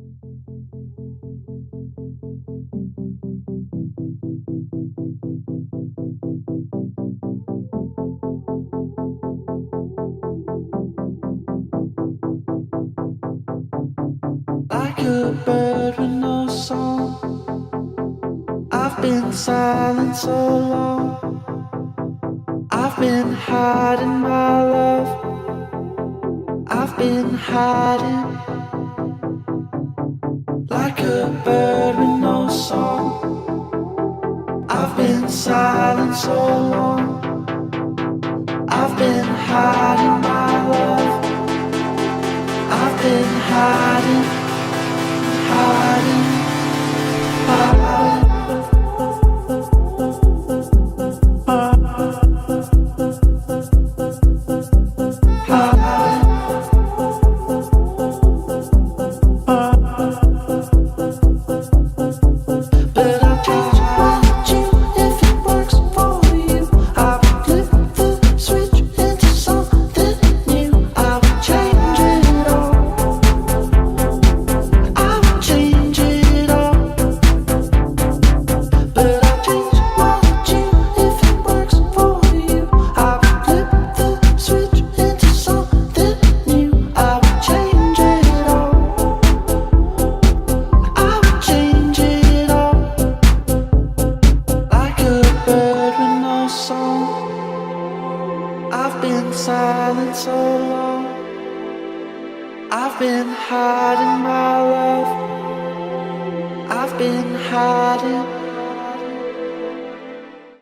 Like a bird with no song, I've been silent so long. I've been hiding my love, I've been hiding. Like a bird with no song, I've been silent so long. I've been hiding my love, I've been hiding, hiding, hiding. Silent so long, I've been hiding my love, I've been hiding.